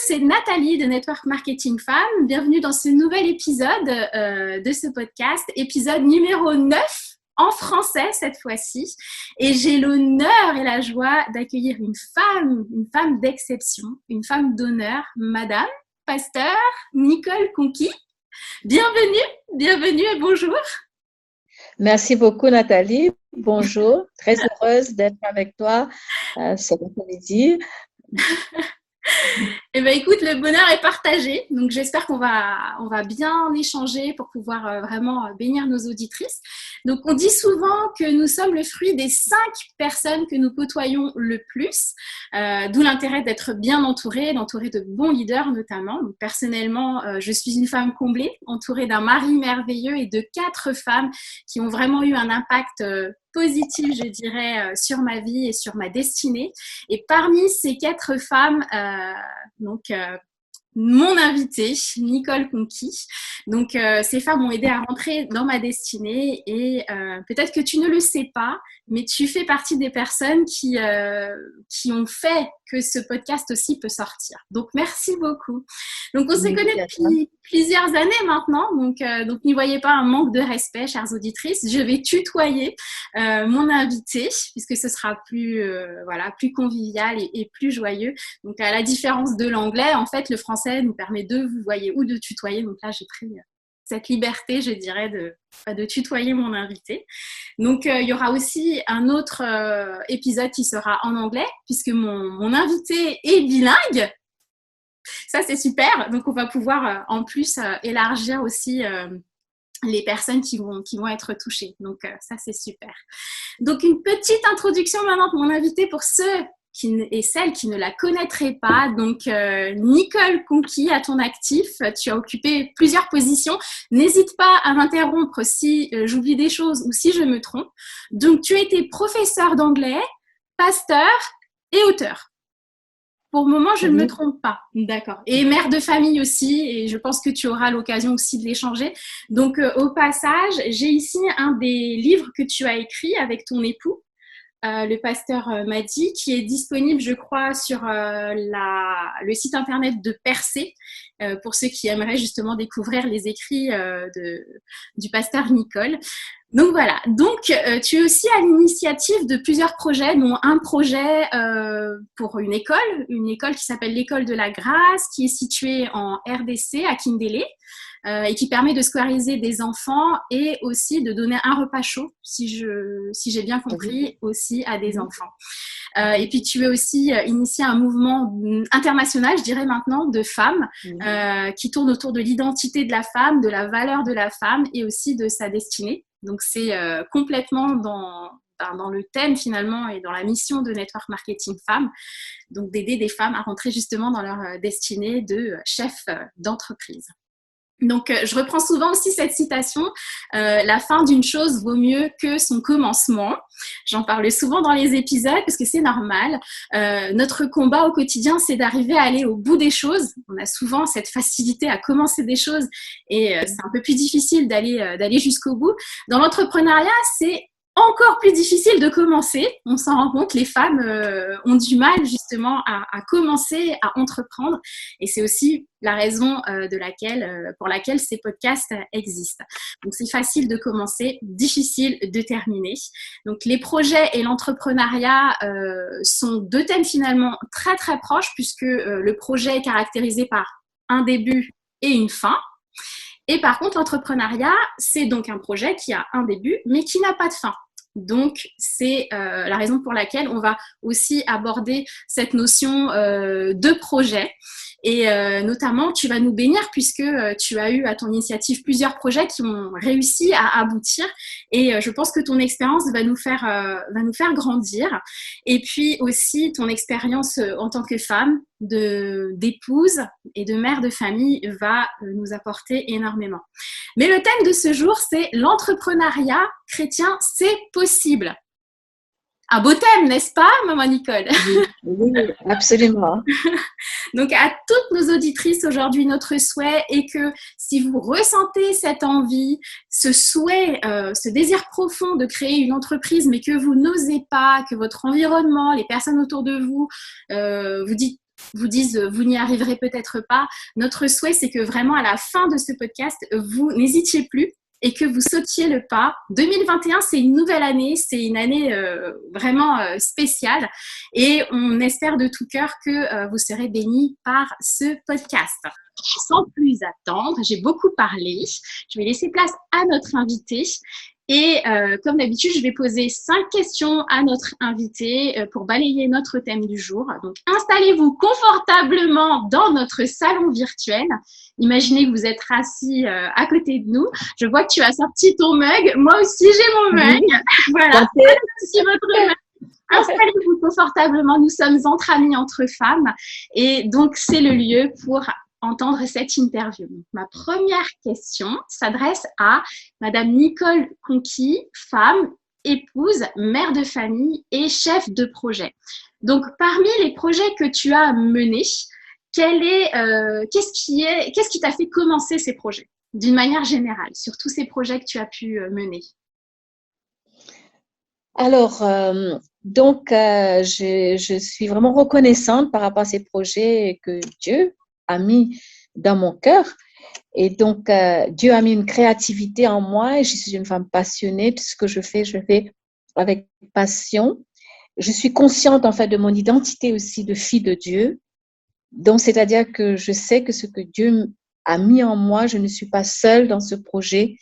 c'est Nathalie de Network Marketing Femmes. Bienvenue dans ce nouvel épisode de ce podcast, épisode numéro 9 en français cette fois-ci. Et j'ai l'honneur et la joie d'accueillir une femme d'exception, une femme d'honneur, Madame Pasteur Nicole Conquis. Bienvenue et bonjour. Merci beaucoup Nathalie, bonjour, très heureuse d'être avec toi cet après-midi. Eh bien, écoute, le bonheur est partagé. Donc, j'espère qu'on va bien échanger pour pouvoir vraiment bénir nos auditrices. Donc, on dit souvent que nous sommes le fruit des 5 personnes que nous côtoyons le plus, d'où l'intérêt d'être bien entourée, d'entourer de bons leaders notamment. Donc, personnellement, je suis une femme comblée, entourée d'un mari merveilleux et de 4 femmes qui ont vraiment eu un impact positif, je dirais, sur ma vie et sur ma destinée. Et parmi ces 4 femmes, mon invitée, Nicole Conquis. Donc, ces femmes m'ont aidé à rentrer dans ma destinée et peut-être que tu ne le sais pas, mais tu fais partie des personnes qui ont fait que ce podcast aussi peut sortir. Donc, merci beaucoup. Donc, on se connaît depuis plusieurs années maintenant. Donc, n'y voyez pas un manque de respect, chères auditrices. Je vais tutoyer mon invité puisque ce sera plus convivial et plus joyeux. Donc, à la différence de l'anglais, en fait, le français nous permet de vous voyer ou de tutoyer. Donc là, j'ai pris cette liberté, je dirais, de tutoyer mon invité. Donc, il y aura aussi un autre épisode qui sera en anglais, puisque mon invité est bilingue. Ça, c'est super. Donc, on va pouvoir en plus élargir aussi les personnes qui vont être touchées. Donc, ça, c'est super. Donc, une petite introduction maintenant de mon invité pour ceux et celles qui ne la connaîtraient pas. Donc, Nicole Conquis, à ton actif, tu as occupé plusieurs positions. N'hésite pas à m'interrompre si j'oublie des choses ou si je me trompe. Donc, tu as été professeur d'anglais, pasteur et auteur. Pour le moment, je ne me trompe pas. D'accord. Et mère de famille aussi, et je pense que tu auras l'occasion aussi de l'échanger. Donc, au passage, j'ai ici un des livres que tu as écrit avec ton époux, le pasteur Madi, qui est disponible, je crois, sur le site internet de Percé, pour ceux qui aimeraient justement découvrir les écrits du pasteur Nicole. Donc voilà, donc tu es aussi à l'initiative de plusieurs projets, dont un projet pour une école qui s'appelle l'École de la Grâce, qui est située en RDC à Kindélé, et qui permet de scolariser des enfants et aussi de donner un repas chaud, si j'ai bien compris, aussi à des enfants. Et puis tu as aussi initié un mouvement international, je dirais maintenant, de femmes qui tourne autour de l'identité de la femme, de la valeur de la femme et aussi de sa destinée. Donc c'est complètement dans le thème finalement et dans la mission de Network Marketing Femmes, donc d'aider des femmes à rentrer justement dans leur destinée de chef d'entreprise. Donc, je reprends souvent aussi cette citation, la fin d'une chose vaut mieux que son commencement. J'en parle souvent dans les épisodes parce que c'est normal. Notre combat au quotidien, c'est d'arriver à aller au bout des choses. On a souvent cette facilité à commencer des choses et c'est un peu plus difficile d'aller jusqu'au bout. Dans l'entrepreneuriat, c'est encore plus difficile de commencer. On s'en rend compte, les femmes ont du mal justement à commencer, à entreprendre. Et c'est aussi la raison pour laquelle ces podcasts existent. Donc, c'est facile de commencer, difficile de terminer. Donc, les projets et l'entrepreneuriat sont 2 thèmes finalement très, très proches puisque le projet est caractérisé par un début et une fin. Et par contre, l'entrepreneuriat, c'est donc un projet qui a un début, mais qui n'a pas de fin. Donc, c'est la raison pour laquelle on va aussi aborder cette notion de projet. Et notamment, tu vas nous bénir puisque tu as eu à ton initiative plusieurs projets qui ont réussi à aboutir. Et je pense que ton expérience va nous faire grandir. Et puis aussi, ton expérience en tant que femme, d'épouse et de mère de famille va nous apporter énormément. Mais le thème de ce jour, c'est l'entrepreneuriat chrétien, c'est possible. Un beau thème, n'est-ce pas, maman Nicole? Oui, absolument. Donc, à toutes nos auditrices aujourd'hui, notre souhait est que si vous ressentez cette envie, ce souhait, ce désir profond de créer une entreprise, mais que vous n'osez pas, que votre environnement, les personnes autour de vous, vous dites vous disent vous n'y arriverez peut-être pas. Notre souhait, c'est que vraiment à la fin de ce podcast, vous n'hésitiez plus et que vous sautiez le pas. 2021, c'est une nouvelle année, c'est une année vraiment spéciale et on espère de tout cœur que vous serez bénis par ce podcast. Sans plus attendre, j'ai beaucoup parlé. Je vais laisser place à notre invité. Et comme d'habitude, je vais poser 5 questions à notre invité pour balayer notre thème du jour. Donc, installez-vous confortablement dans notre salon virtuel. Imaginez que vous êtes assis à côté de nous. Je vois que tu as sorti ton mug. Moi aussi, j'ai mon mug. Voilà, c'est votre mug. Installez-vous confortablement. Nous sommes entre amis, entre femmes. Et donc, c'est le lieu pour entendre cette interview. Donc, ma première question s'adresse à Madame Nicole Conquis, femme, épouse, mère de famille et chef de projet. Donc, parmi les projets que tu as menés, qu'est-ce qui t'a fait commencer ces projets, d'une manière générale, sur tous ces projets que tu as pu mener? Alors, je suis vraiment reconnaissante par rapport à ces projets que Dieu a mis dans mon cœur. Et donc, Dieu a mis une créativité en moi et je suis une femme passionnée. Tout ce que je fais avec passion. Je suis consciente, en fait, de mon identité aussi de fille de Dieu. Donc, c'est-à-dire que je sais que ce que Dieu a mis en moi, je ne suis pas seule dans ce projet,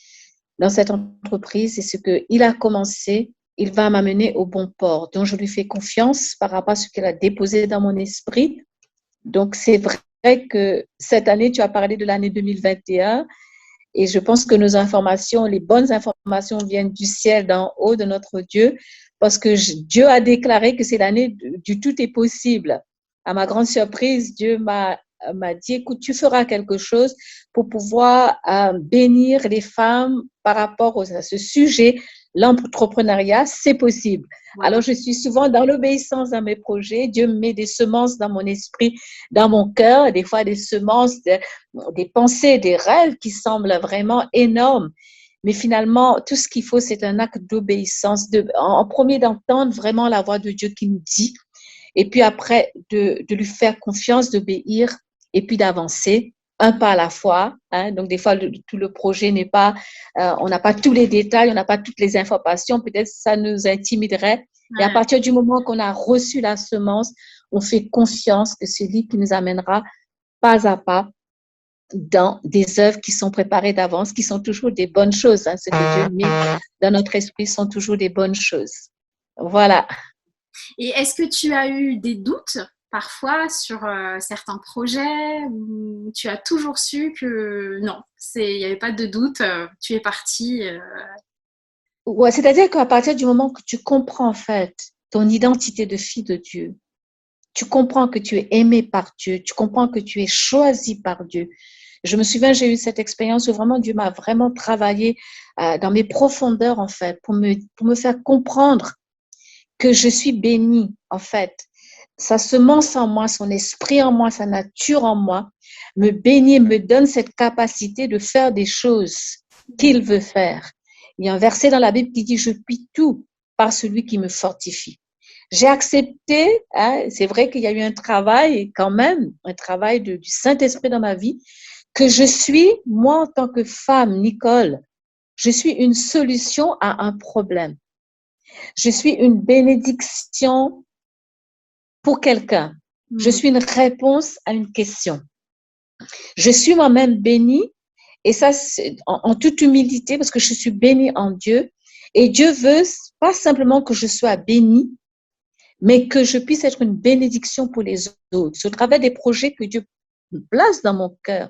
dans cette entreprise. Et ce qu'il a commencé, il va m'amener au bon port. Donc, je lui fais confiance par rapport à ce qu'il a déposé dans mon esprit. Donc, c'est vrai que cette année, tu as parlé de l'année 2021 et je pense que nos informations, les bonnes informations viennent du ciel d'en haut de notre Dieu parce que Dieu a déclaré que c'est l'année du tout est possible. À ma grande surprise, Dieu m'a dit, écoute, tu feras quelque chose pour pouvoir bénir les femmes par rapport à ce sujet. L'entrepreneuriat, c'est possible. Ouais. Alors, je suis souvent dans l'obéissance dans mes projets. Dieu me met des semences dans mon esprit, dans mon cœur, des fois des semences, des pensées, des rêves qui semblent vraiment énormes. Mais finalement, tout ce qu'il faut, c'est un acte d'obéissance. En premier, d'entendre vraiment la voix de Dieu qui nous dit, et puis après, de lui faire confiance, d'obéir, et puis d'avancer un pas à la fois. Hein. Donc, des fois, tout le projet n'est pas, on n'a pas tous les détails, on n'a pas toutes les informations. Peut-être ça nous intimiderait. Ouais. Et à partir du moment qu'on a reçu la semence, on fait confiance que c'est lui qui nous amènera pas à pas dans des œuvres qui sont préparées d'avance, qui sont toujours des bonnes choses. Hein. Ce que Dieu met dans notre esprit sont toujours des bonnes choses. Voilà. Et est-ce que tu as eu des doutes parfois sur certains projets où tu as toujours su que non, il n'y avait pas de doute, tu es partie Ouais, c'est-à-dire qu'à partir du moment que tu comprends en fait ton identité de fille de Dieu, tu comprends que tu es aimée par Dieu, tu comprends que tu es choisie par Dieu. Je me souviens, j'ai eu cette expérience où vraiment Dieu m'a vraiment travaillé dans mes profondeurs en fait pour me faire comprendre que je suis bénie en fait. Sa semence en moi, son esprit en moi, sa nature en moi, me bénit, me donne cette capacité de faire des choses qu'il veut faire. Il y a un verset dans la Bible qui dit « Je puis tout par celui qui me fortifie ». J'ai accepté, hein, c'est vrai qu'il y a eu un travail quand même, un travail du Saint-Esprit dans ma vie, que je suis, moi en tant que femme, Nicole, je suis une solution à un problème. Je suis une bénédiction pour quelqu'un. Je suis une réponse à une question. Je suis moi-même bénie, et ça, c'est en toute humilité, parce que je suis bénie en Dieu. Et Dieu veut pas simplement que je sois bénie, mais que je puisse être une bénédiction pour les autres. C'est au travers des projets que Dieu place dans mon cœur,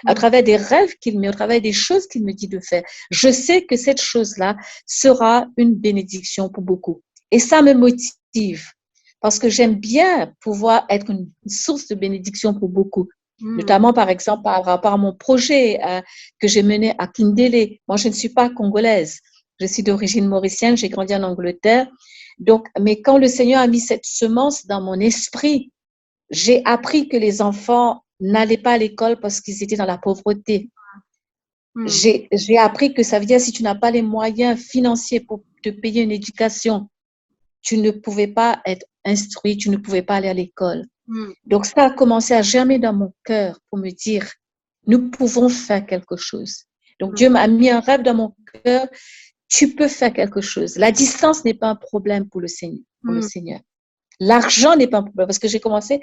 à travers des rêves qu'il met, au travers des choses qu'il me dit de faire. Je sais que cette chose-là sera une bénédiction pour beaucoup. Et ça me motive. Parce que j'aime bien pouvoir être une source de bénédiction pour beaucoup. Notamment, par exemple, par rapport à mon projet que j'ai mené à Kindélé. Moi, je ne suis pas congolaise. Je suis d'origine mauricienne. J'ai grandi en Angleterre. Donc, mais quand le Seigneur a mis cette semence dans mon esprit, j'ai appris que les enfants n'allaient pas à l'école parce qu'ils étaient dans la pauvreté. J'ai appris que ça veut dire si tu n'as pas les moyens financiers pour te payer une éducation, tu ne pouvais pas être instruit, tu ne pouvais pas aller à l'école. Mm. Donc, ça a commencé à germer dans mon cœur pour me dire, nous pouvons faire quelque chose. Donc, Dieu m'a mis un rêve dans mon cœur. Tu peux faire quelque chose. La distance n'est pas un problème pour le Seigneur. L'argent n'est pas un problème parce que j'ai commencé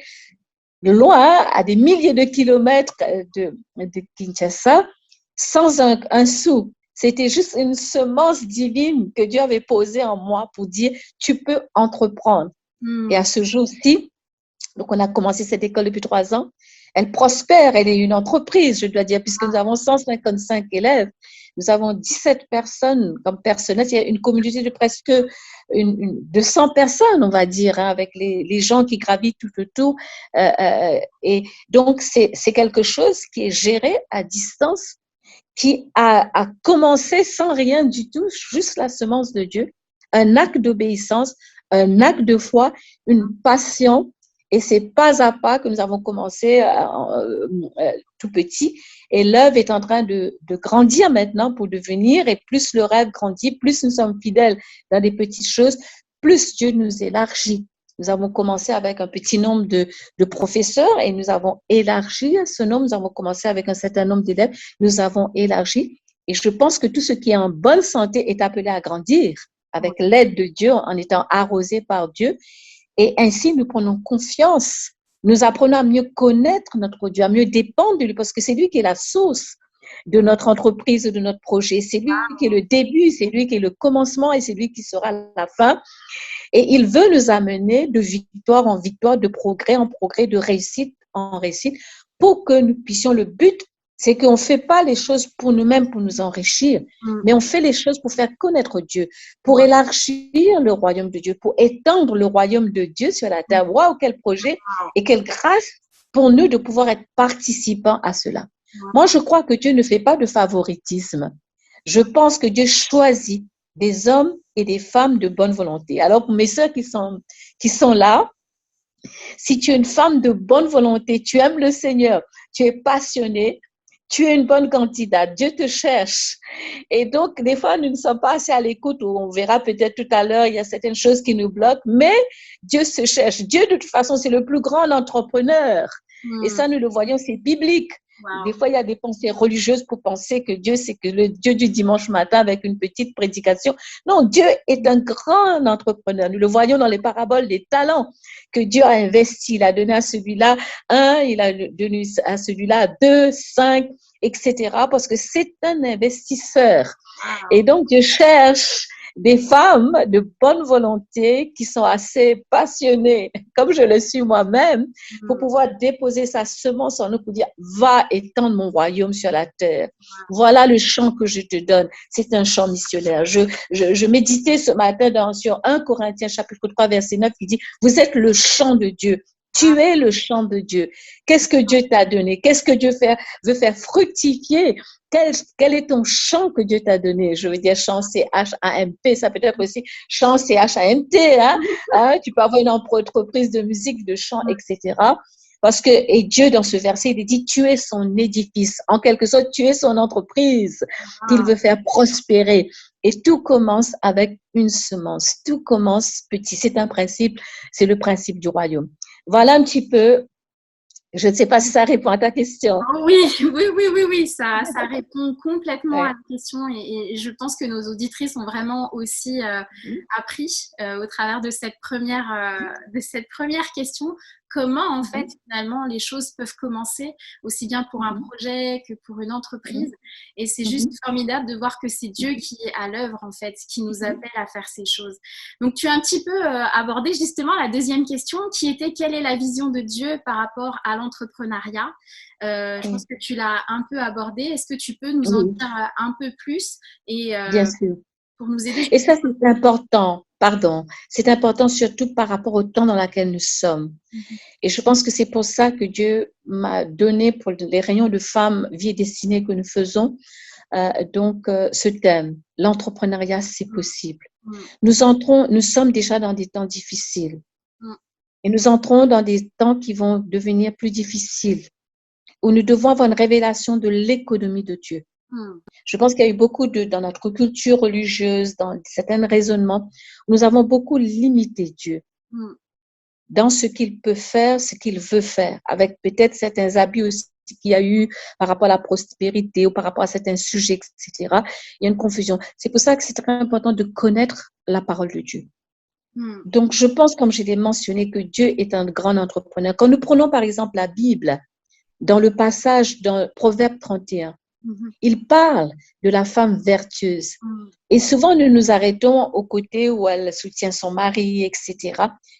loin, à des milliers de kilomètres de Kinshasa, sans un sou. C'était juste une semence divine que Dieu avait posée en moi pour dire, tu peux entreprendre. Et à ce jour-ci, donc on a commencé cette école depuis 3 ans. Elle prospère, elle est une entreprise, je dois dire, puisque nous avons 155 élèves. Nous avons 17 personnes comme personnel. Il y a une communauté de presque de 100 personnes, on va dire, hein, avec les gens qui gravitent tout autour. Et donc, c'est quelque chose qui est géré à distance, qui a commencé sans rien du tout, juste la semence de Dieu, un acte d'obéissance, un acte de foi, une passion. Et c'est pas à pas que nous avons commencé tout petit. Et l'œuvre est en train de grandir maintenant pour devenir, et plus le rêve grandit, plus nous sommes fidèles dans des petites choses, plus Dieu nous élargit. Nous avons commencé avec un petit nombre de professeurs et nous avons élargi ce nombre. Nous avons commencé avec un certain nombre d'élèves. Nous avons élargi. Et je pense que tout ce qui est en bonne santé est appelé à grandir avec l'aide de Dieu, en étant arrosé par Dieu. Et ainsi, nous prenons confiance. Nous apprenons à mieux connaître notre Dieu, à mieux dépendre de lui, parce que c'est lui qui est la source de notre entreprise, de notre projet. C'est lui qui est le début, c'est lui qui est le commencement et c'est lui qui sera la fin. Et il veut nous amener de victoire en victoire, de progrès en progrès, de réussite en réussite, pour que nous puissions. Le but, c'est qu'on ne fait pas les choses pour nous-mêmes, pour nous enrichir, mais on fait les choses pour faire connaître Dieu, pour élargir le royaume de Dieu, pour étendre le royaume de Dieu sur la terre. Waouh, quel projet et quelle grâce pour nous de pouvoir être participants à cela. Moi, je crois que Dieu ne fait pas de favoritisme. Je pense que Dieu choisit des hommes et des femmes de bonne volonté. Alors, pour mes sœurs qui sont là, si tu es une femme de bonne volonté, tu aimes le Seigneur, tu es passionnée, tu es une bonne candidate, Dieu te cherche. Et donc, des fois, nous ne sommes pas assez à l'écoute, ou on verra peut-être tout à l'heure, il y a certaines choses qui nous bloquent, mais Dieu se cherche. Dieu, de toute façon, c'est le plus grand entrepreneur. Et ça, nous le voyons, c'est biblique. Wow. Des fois, il y a des pensées religieuses pour penser que Dieu, c'est que le Dieu du dimanche matin avec une petite prédication. Non, Dieu est un grand entrepreneur. Nous le voyons dans les paraboles des talents que Dieu a investi. Il a donné à celui-là 1, il a donné à celui-là 2, 5, etc. Parce que c'est un investisseur. Wow. Et donc, Dieu cherche des femmes de bonne volonté qui sont assez passionnées, comme je le suis moi-même, pour pouvoir déposer sa semence en nous pour dire, va étendre mon royaume sur la terre. Voilà le champ que je te donne. C'est un champ missionnaire. Je méditais ce matin sur 1 Corinthiens chapitre 3 verset 9 qui dit, vous êtes le champ de Dieu. Tu es le champ de Dieu. Qu'est-ce que Dieu t'a donné? Qu'est-ce que Dieu veut faire fructifier? Quel est ton champ que Dieu t'a donné? Je veux dire champ C-H-A-M-P, ça peut être aussi champ C-H-A-M-T. Tu peux avoir une entreprise de musique, de chant, etc. Parce que, et Dieu, dans ce verset, il dit, tu es son édifice. En quelque sorte, tu es son entreprise qu'il veut faire prospérer. Et tout commence avec une semence. Tout commence petit. C'est un principe, c'est le principe du royaume. Voilà un petit peu. Je ne sais pas si ça répond à ta question. Oui, ça répond complètement à la question et je pense que nos auditrices ont vraiment aussi appris au travers de cette première question comment en fait finalement les choses peuvent commencer aussi bien pour un projet que pour une entreprise et c'est juste formidable de voir que c'est Dieu qui est à l'œuvre en fait, qui nous appelle à faire ces choses. Donc tu as un petit peu abordé justement la deuxième question qui était quelle est la vision de Dieu par rapport à l'entrepreneuriat. Je pense que tu l'as un peu abordé. Est-ce que tu peux nous en dire un peu plus et bien sûr. Pour nous aider? Et ça, c'est important. Pardon. C'est important surtout par rapport au temps dans lequel nous sommes. Et je pense que c'est pour ça que Dieu m'a donné pour les réunions de femmes vie et destinée que nous faisons, ce thème. L'entrepreneuriat, c'est possible. Nous sommes déjà dans des temps difficiles. Et nous entrons dans des temps qui vont devenir plus difficiles, où nous devons avoir une révélation de l'économie de Dieu. Je pense qu'il y a eu beaucoup dans notre culture religieuse, dans certains raisonnements, nous avons beaucoup limité Dieu. dans ce qu'il peut faire, ce qu'il veut faire, avec peut-être certains abus aussi qu'il y a eu par rapport à la prospérité ou par rapport à certains sujets, etc. Il y a une confusion. C'est pour ça que c'est très important de connaître la parole de Dieu. Donc, je pense, comme je l'ai mentionné, que Dieu est un grand entrepreneur. Quand nous prenons, par exemple, la Bible, dans le passage dans Proverbe 31, il parle de la femme vertueuse. Et souvent, nous nous arrêtons au côté où elle soutient son mari, etc.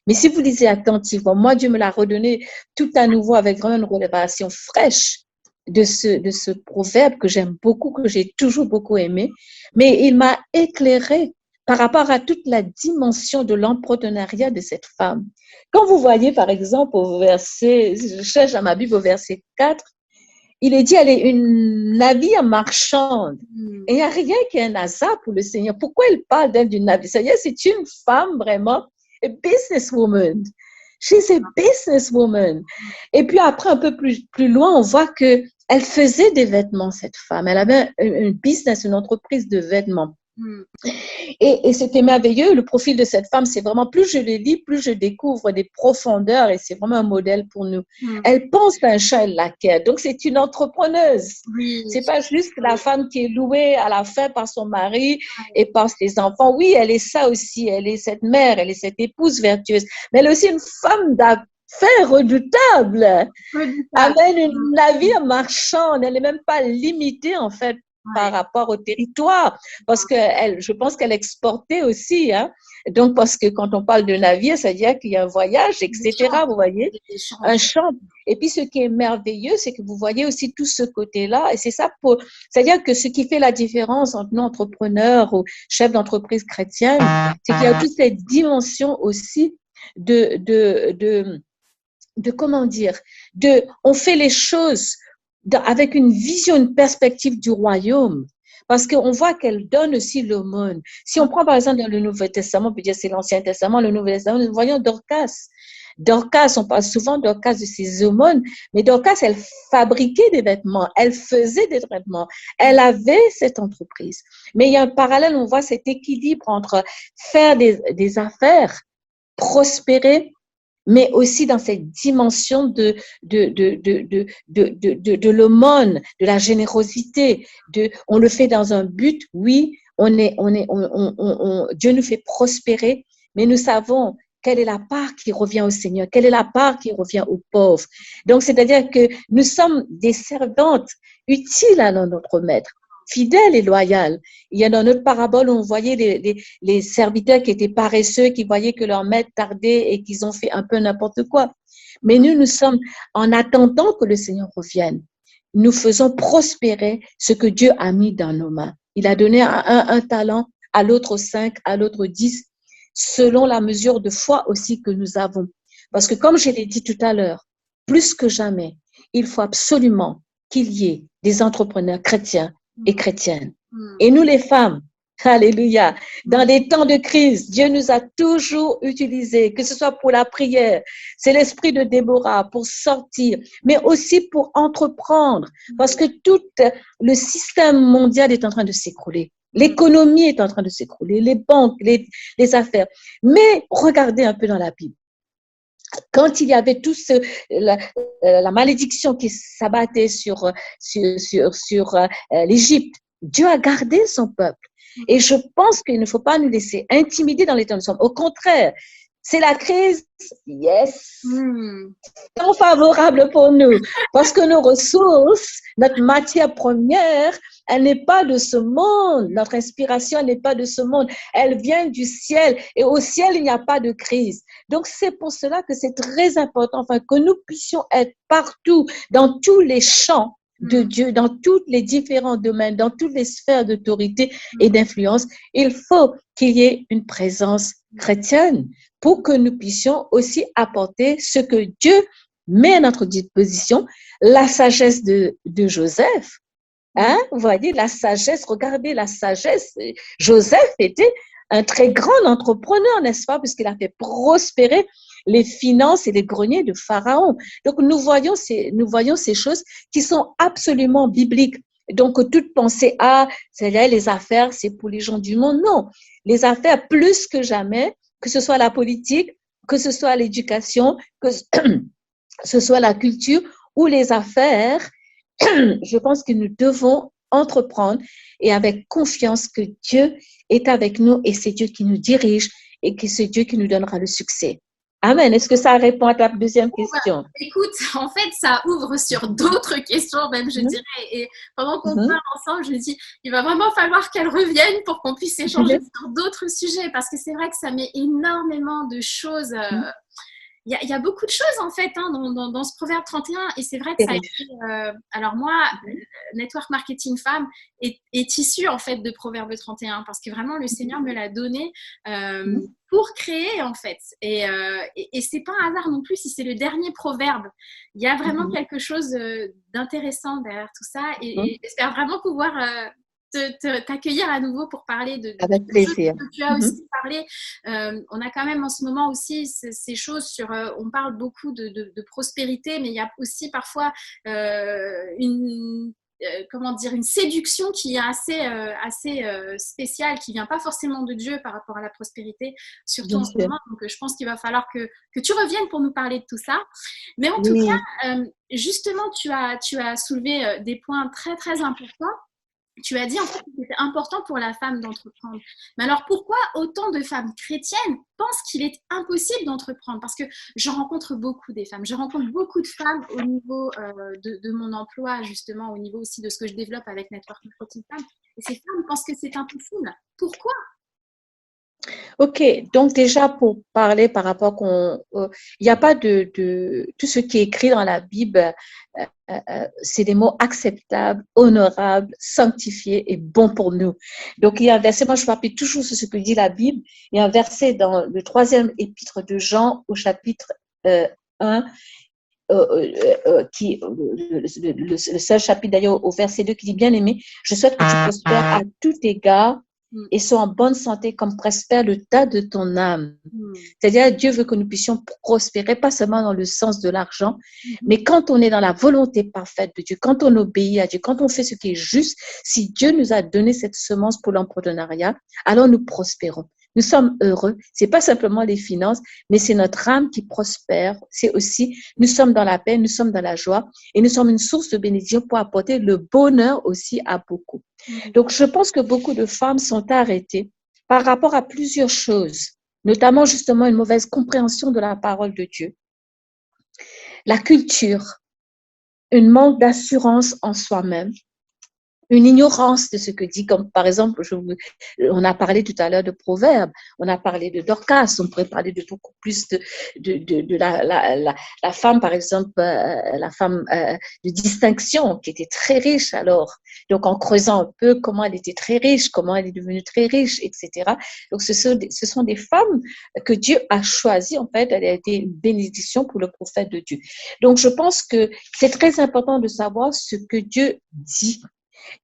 Mais si vous lisez attentivement, moi, Dieu me l'a redonné tout à nouveau avec vraiment une révélation fraîche de ce proverbe que j'aime beaucoup, que j'ai toujours beaucoup aimé. Mais il m'a éclairé par rapport à toute la dimension de l'entrepreneuriat de cette femme. Quand vous voyez, par exemple, au verset, je cherche dans ma Bible au verset 4, il est dit, elle est une navire marchande. Et il n'y a rien qui est un hasard pour le Seigneur. Pourquoi il parle d'elle d'une navire? C'est-à-dire, c'est une femme vraiment, a businesswoman. She's a businesswoman. Et puis après, un peu plus loin, on voit que elle faisait des vêtements, cette femme. Elle avait un business, une entreprise de vêtements. Et c'était merveilleux. Le profil de cette femme, c'est vraiment, plus je le lis, plus je découvre des profondeurs et c'est vraiment un modèle pour nous. Elle pense à un chat, elle l'acquiert. Donc, c'est une entrepreneuse. C'est pas juste la femme qui est louée à la fin par son mari et par ses enfants. Oui, elle est ça aussi. Elle est cette mère, elle est cette épouse vertueuse. Mais elle est aussi une femme d'affaires redoutable. Avec une navire marchande. Elle n'est même pas limitée, en fait, par rapport au territoire, parce que je pense qu'elle exportait aussi, hein. Donc, parce que quand on parle de navire, c'est-à-dire qu'il y a un voyage, etc., vous voyez, un champ. Et puis, ce qui est merveilleux, c'est que vous voyez aussi tout ce côté-là, et c'est ça c'est-à-dire que ce qui fait la différence entre nous, entrepreneurs ou chefs d'entreprise chrétiennes, c'est qu'il y a toute cette dimension aussi de comment dire, on fait les choses avec une vision, une perspective du royaume, parce qu'on voit qu'elle donne aussi l'aumône. Si on prend par exemple dans le Nouveau Testament, on peut dire c'est l'Ancien Testament, le Nouveau Testament, nous voyons Dorcas. Dorcas, on parle souvent de Dorcas de ses aumônes, mais Dorcas, elle fabriquait des vêtements, elle faisait des vêtements, elle avait cette entreprise. Mais il y a un parallèle, on voit cet équilibre entre faire des affaires, prospérer, mais aussi dans cette dimension de l'aumône, de la générosité, on le fait dans un but, oui, Dieu nous fait prospérer, mais nous savons quelle est la part qui revient au Seigneur, quelle est la part qui revient aux pauvres. Donc, c'est-à-dire que nous sommes des servantes utiles à notre maître, fidèles et loyales. Il y a dans notre parabole, on voyait les serviteurs qui étaient paresseux, qui voyaient que leur maître tardait et qu'ils ont fait un peu n'importe quoi. Mais nous sommes, en attendant que le Seigneur revienne, nous faisons prospérer ce que Dieu a mis dans nos mains. Il a donné à un talent, à l'autre 5, à l'autre 10, selon la mesure de foi aussi que nous avons. Parce que comme je l'ai dit tout à l'heure, plus que jamais, il faut absolument qu'il y ait des entrepreneurs chrétiens et chrétiennes. Et nous les femmes, alléluia, dans des temps de crise, Dieu nous a toujours utilisés, que ce soit pour la prière, c'est l'esprit de Déborah pour sortir, mais aussi pour entreprendre, parce que tout le système mondial est en train de s'écrouler. L'économie est en train de s'écrouler, les banques, les affaires. Mais regardez un peu dans la Bible. Quand il y avait tout la malédiction qui s'abattait sur l'Égypte, Dieu a gardé son peuple. Et je pense qu'il ne faut pas nous laisser intimider dans les temps où nous sommes. Au contraire, c'est la crise, yes, c'est favorable pour nous, parce que nos ressources, notre matière première, elle n'est pas de ce monde. Notre inspiration, elle n'est pas de ce monde. Elle vient du ciel. Et au ciel, il n'y a pas de crise. Donc, c'est pour cela que c'est très important, enfin, que nous puissions être partout, dans tous les champs de Dieu, dans tous les différents domaines, dans toutes les sphères d'autorité et d'influence. Il faut qu'il y ait une présence chrétienne pour que nous puissions aussi apporter ce que Dieu met à notre disposition, la sagesse de Joseph. Hein? Vous voyez, la sagesse, regardez la sagesse. Joseph était un très grand entrepreneur, n'est-ce pas, puisqu'il a fait prospérer les finances et les greniers de Pharaon. Donc, nous voyons ces choses qui sont absolument bibliques. Donc, toute pensée, c'est-à-dire les affaires, c'est pour les gens du monde. Non, les affaires, plus que jamais, que ce soit la politique, que ce soit l'éducation, que ce soit la culture ou les affaires, je pense que nous devons entreprendre et avec confiance que Dieu est avec nous et c'est Dieu qui nous dirige et que c'est Dieu qui nous donnera le succès. Amen. Est-ce que ça répond à ta deuxième question? Écoute, en fait, ça ouvre sur d'autres questions, même, je dirais. Et pendant qu'on parle ensemble, je me dis, il va vraiment falloir qu'elle revienne pour qu'on puisse échanger sur d'autres sujets, parce que c'est vrai que ça met énormément de choses. Il y a beaucoup de choses, en fait, hein, dans ce Proverbe 31. Et c'est vrai que ça a été… alors moi, Network Marketing Femme est issu, en fait, de Proverbe 31, parce que vraiment, le Seigneur me l'a donné pour créer, en fait. Et c'est pas un hasard non plus si c'est le dernier proverbe. Il y a vraiment quelque chose d'intéressant derrière tout ça. Et j'espère vraiment pouvoir… t'accueillir à nouveau pour parler de avec plaisir. Que tu as aussi parlé. On a quand même en ce moment aussi ces choses sur… on parle beaucoup de prospérité, mais il y a aussi parfois une séduction qui est assez spéciale, qui vient pas forcément de Dieu par rapport à la prospérité, surtout en ce moment. Donc, je pense qu'il va falloir que tu reviennes pour nous parler de tout ça. Mais en tout cas, justement, tu as soulevé des points très, très importants. Tu as dit en fait que c'était important pour la femme d'entreprendre. Mais alors pourquoi autant de femmes chrétiennes pensent qu'il est impossible d'entreprendre? Parce que je rencontre beaucoup des femmes. Je rencontre beaucoup de femmes au niveau de mon emploi, justement, au niveau aussi de ce que je développe avec Network Marketing Femmes. Et ces femmes pensent que c'est impossible. Pourquoi? Ok, donc déjà pour parler par rapport il n'y a pas de tout ce qui est écrit dans la Bible, c'est des mots acceptables, honorables, sanctifiés et bons pour nous. Donc il y a un verset, moi je m'appuie toujours sur ce que dit la Bible, il y a un verset dans le 3e épître de Jean au chapitre 1, le seul chapitre d'ailleurs au verset 2 qui dit bien aimé, je souhaite que tu prospères à tout égard et sois en bonne santé comme prospère le tas de ton âme. C'est-à-dire, Dieu veut que nous puissions prospérer, pas seulement dans le sens de l'argent, mais quand on est dans la volonté parfaite de Dieu, quand on obéit à Dieu, quand on fait ce qui est juste, si Dieu nous a donné cette semence pour l'entrepreneuriat, alors nous prospérons. Nous sommes heureux. C'est pas simplement les finances, mais c'est notre âme qui prospère. C'est aussi, nous sommes dans la paix, nous sommes dans la joie et nous sommes une source de bénédiction pour apporter le bonheur aussi à beaucoup. Donc, je pense que beaucoup de femmes sont arrêtées par rapport à plusieurs choses, notamment justement une mauvaise compréhension de la parole de Dieu, la culture, un manque d'assurance en soi-même, une ignorance de ce que dit, comme par exemple, on a parlé tout à l'heure de Proverbes, on a parlé de Dorcas, on pourrait parler de beaucoup plus de la femme, par exemple, la femme de distinction qui était très riche alors. Donc, en creusant un peu comment elle était très riche, comment elle est devenue très riche, etc. Donc, ce sont des femmes que Dieu a choisies, en fait, elle a été une bénédiction pour le prophète de Dieu. Donc, je pense que c'est très important de savoir ce que Dieu dit.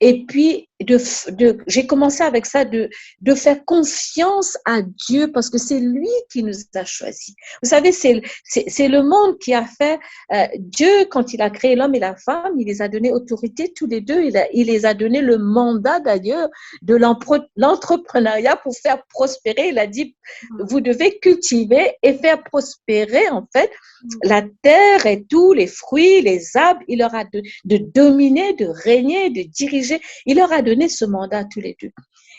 Et puis, j'ai commencé avec ça, de faire confiance à Dieu parce que c'est lui qui nous a choisis. Vous savez, c'est le monde qui a fait, Dieu, quand il a créé l'homme et la femme, il les a donné autorité tous les deux, il les a donné le mandat d'ailleurs de l'entrepreneuriat pour faire prospérer. Il a dit, vous devez cultiver et faire prospérer en fait la terre et tous les fruits, les arbres. Il leur a de dominer, de régner, de diriger. Il leur a donné ce mandat à tous les deux.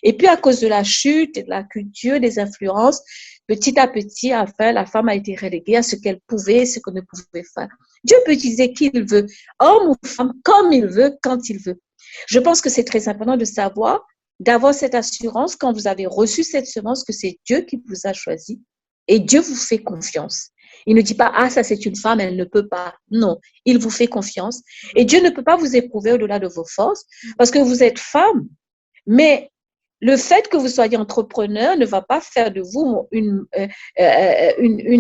Et puis, à cause de la chute et de la culture, des influences, petit à petit, enfin, la femme a été reléguée à ce qu'elle pouvait, ce qu'elle ne pouvait faire. Dieu peut utiliser qui il veut, homme ou femme, comme il veut, quand il veut. Je pense que c'est très important de savoir, d'avoir cette assurance quand vous avez reçu cette semence que c'est Dieu qui vous a choisi et Dieu vous fait confiance. Il ne dit pas, ah, ça c'est une femme, elle ne peut pas. Non, il vous fait confiance. Et Dieu ne peut pas vous éprouver au-delà de vos forces parce que vous êtes femme. Mais le fait que vous soyez entrepreneur ne va pas faire de vous une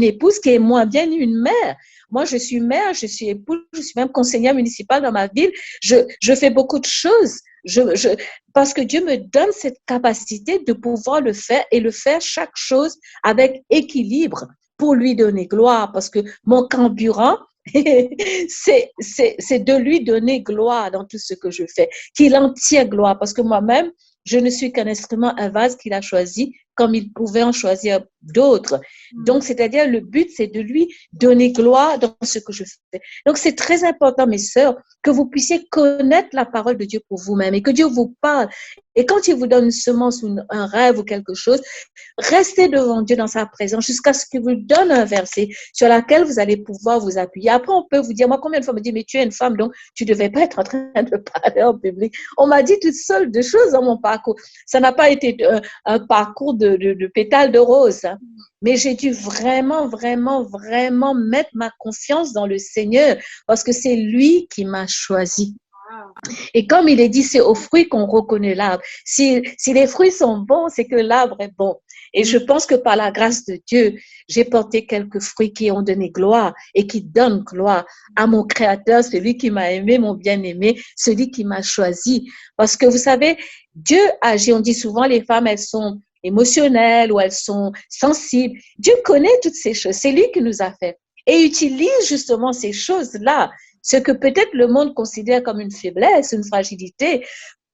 épouse qui est moins bien une mère. Moi, je suis mère, je suis épouse, je suis même conseillère municipale dans ma ville. Je fais beaucoup de choses. Parce que Dieu me donne cette capacité de pouvoir le faire et le faire chaque chose avec équilibre pour lui donner gloire. Parce que mon carburant, c'est de lui donner gloire dans tout ce que je fais, qu'il en tire gloire. Parce que moi-même, je ne suis qu'un instrument, un vase qu'il a choisi comme il pouvait en choisir d'autres. Donc, c'est-à-dire, le but, c'est de lui donner gloire dans ce que je fais. Donc, c'est très important, mes sœurs, que vous puissiez connaître la parole de Dieu pour vous-même et que Dieu vous parle. Et quand il vous donne une semence ou un rêve ou quelque chose, restez devant Dieu dans sa présence jusqu'à ce qu'il vous donne un verset sur lequel vous allez pouvoir vous appuyer. Après, on peut vous dire, moi, combien de fois on me dit, mais tu es une femme, donc tu ne devais pas être en train de parler en public. On m'a dit toutes sortes de choses dans mon parcours. Ça n'a pas été un parcours de pétales de rose, hein. Mais j'ai dû vraiment, vraiment, vraiment mettre ma confiance dans le Seigneur parce que c'est lui qui m'a choisi. Et comme il est dit, c'est aux fruits qu'on reconnaît l'arbre. Si les fruits sont bons, c'est que l'arbre est bon. Et je pense que par la grâce de Dieu, j'ai porté quelques fruits qui ont donné gloire et qui donnent gloire à mon Créateur, celui qui m'a aimé, mon bien-aimé, celui qui m'a choisi. Parce que vous savez, Dieu agit. On dit souvent, les femmes, elles sont émotionnelles ou elles sont sensibles. Dieu connaît toutes ces choses. C'est lui qui nous a fait. Et utilise justement ces choses-là, ce que peut-être le monde considère comme une faiblesse, une fragilité,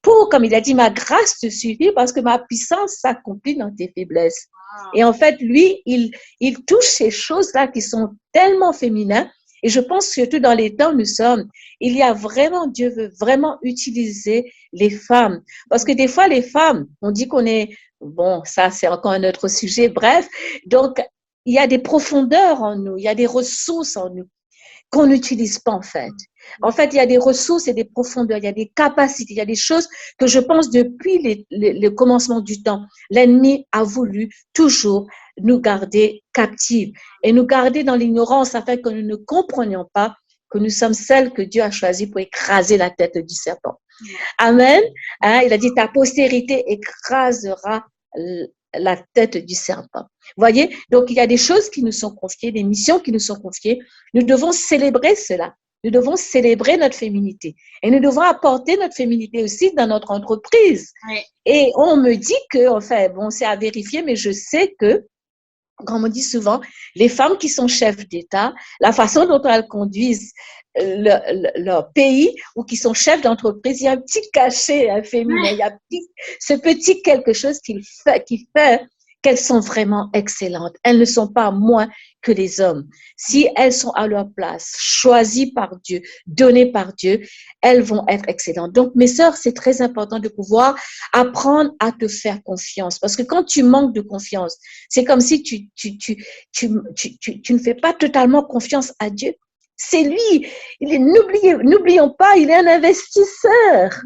pour, comme il a dit, ma grâce te suffit parce que ma puissance s'accomplit dans tes faiblesses. Et en fait, lui, il touche ces choses-là qui sont tellement féminines. Et je pense surtout dans les temps où nous sommes, il y a vraiment, Dieu veut vraiment utiliser les femmes. Parce que des fois, les femmes, on dit qu'on est, bon, ça c'est encore un autre sujet, bref. Donc, il y a des profondeurs en nous, il y a des ressources en nous qu'on n'utilise pas en fait. En fait, il y a des ressources et des profondeurs, il y a des capacités, il y a des choses que je pense depuis le commencement du temps, l'ennemi a voulu toujours nous garder captives et nous garder dans l'ignorance afin que nous ne comprenions pas que nous sommes celles que Dieu a choisies pour écraser la tête du serpent. Amen. Hein, il a dit, ta postérité écrasera la tête du serpent. Voyez, donc il y a des choses qui nous sont confiées, des missions qui nous sont confiées. Nous devons célébrer cela. Nous devons célébrer notre féminité. Et nous devons apporter notre féminité aussi dans notre entreprise. Oui. Et on me dit que, enfin, bon, c'est à vérifier, mais je sais que, comme on dit souvent, les femmes qui sont chefs d'État, la façon dont elles conduisent leur pays ou qui sont chefs d'entreprise, il y a un petit cachet féminin, il y a ce petit quelque chose qui fait qu'elles sont vraiment excellentes. Elles ne sont pas moins que les hommes. Si elles sont à leur place, choisies par Dieu, données par Dieu, elles vont être excellentes. Donc, mes sœurs, c'est très important de pouvoir apprendre à te faire confiance. Parce que quand tu manques de confiance, c'est comme si tu ne fais pas totalement confiance à Dieu. C'est lui. N'oublions pas, il est un investisseur.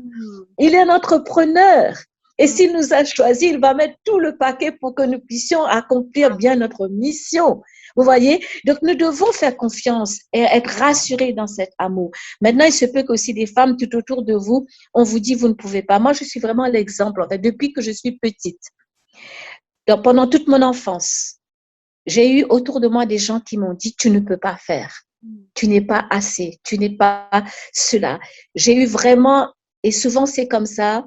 Il est un entrepreneur. Et s'il nous a choisis, il va mettre tout le paquet pour que nous puissions accomplir bien notre mission. Vous voyez? Donc, nous devons faire confiance et être rassurés dans cet amour. Maintenant, il se peut qu'aussi des femmes tout autour de vous, on vous dit, vous ne pouvez pas. Moi, je suis vraiment l'exemple, en fait, depuis que je suis petite. Donc, pendant toute mon enfance, j'ai eu autour de moi des gens qui m'ont dit, tu ne peux pas faire. Tu n'es pas assez. Tu n'es pas cela. J'ai eu vraiment, et souvent c'est comme ça,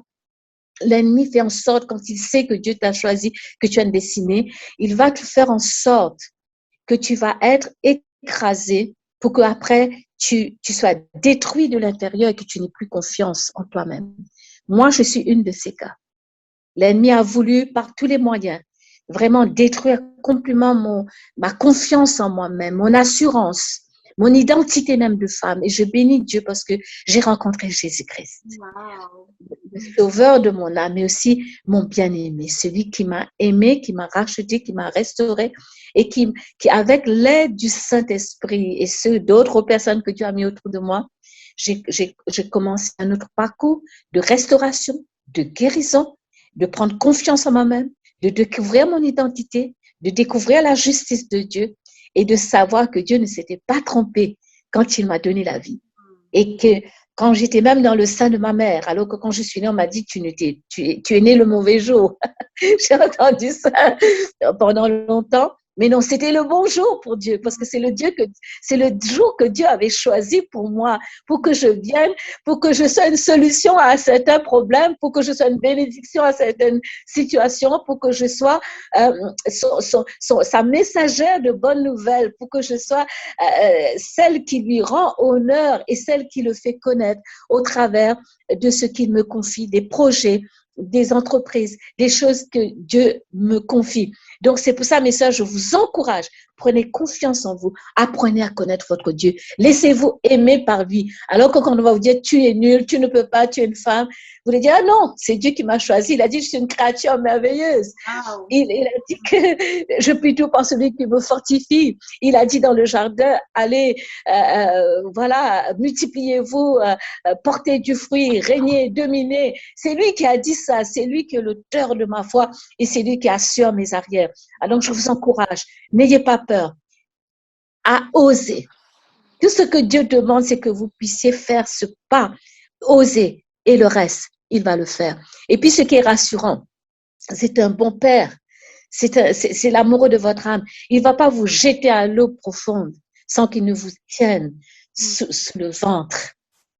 l'ennemi fait en sorte, quand il sait que Dieu t'a choisi, que tu as une destinée, il va te faire en sorte que tu vas être écrasé pour qu'après, tu sois détruit de l'intérieur et que tu n'aies plus confiance en toi-même. Moi, je suis une de ces cas. L'ennemi a voulu, par tous les moyens, vraiment détruire complètement ma confiance en moi-même, mon assurance, mon identité même de femme. Et je bénis Dieu parce que j'ai rencontré Jésus-Christ. Wow. Le sauveur de mon âme, mais aussi mon bien-aimé, celui qui m'a aimé, qui m'a racheté, qui m'a restauré et qui avec l'aide du Saint-Esprit et ceux d'autres personnes que Dieu a mis autour de moi, j'ai commencé un autre parcours de restauration, de guérison, de prendre confiance en moi-même, de découvrir mon identité, de découvrir la justice de Dieu et de savoir que Dieu ne s'était pas trompé quand il m'a donné la vie. Et que quand j'étais même dans le sein de ma mère, alors que quand je suis née, on m'a dit tu es née le mauvais jour. J'ai entendu ça pendant longtemps. Mais non, c'était le bon jour pour Dieu, parce que c'est le jour que Dieu avait choisi pour moi, pour que je vienne, pour que je sois une solution à certains problèmes, pour que je sois une bénédiction à certaines situations, pour que je sois sa messagère de bonnes nouvelles, pour que je sois celle qui lui rend honneur et celle qui le fait connaître au travers de ce qu'il me confie, des projets des entreprises, des choses que Dieu me confie. Donc, c'est pour ça, mes sœurs, je vous encourage. Prenez confiance en vous. Apprenez à connaître votre Dieu. Laissez-vous aimer par lui. Alors que quand on va vous dire, tu es nul, tu ne peux pas, tu es une femme, vous allez dire, ah non, c'est Dieu qui m'a choisi. Il a dit, je suis une créature merveilleuse. Wow. Il a dit que je puis tout par celui qui me fortifie. Il a dit dans le jardin, allez, voilà, multipliez-vous, portez du fruit, régnez, dominez. C'est lui qui a dit ça. C'est lui qui est l'auteur de ma foi et c'est lui qui assure mes arrières. Alors, je vous encourage. N'ayez pas peur à oser. Tout ce que Dieu demande, c'est que vous puissiez faire ce pas, oser, et le reste, il va le faire. Et puis, ce qui est rassurant, c'est un bon père, c'est l'amoureux de votre âme. Il ne va pas vous jeter à l'eau profonde sans qu'il ne vous tienne sous le ventre.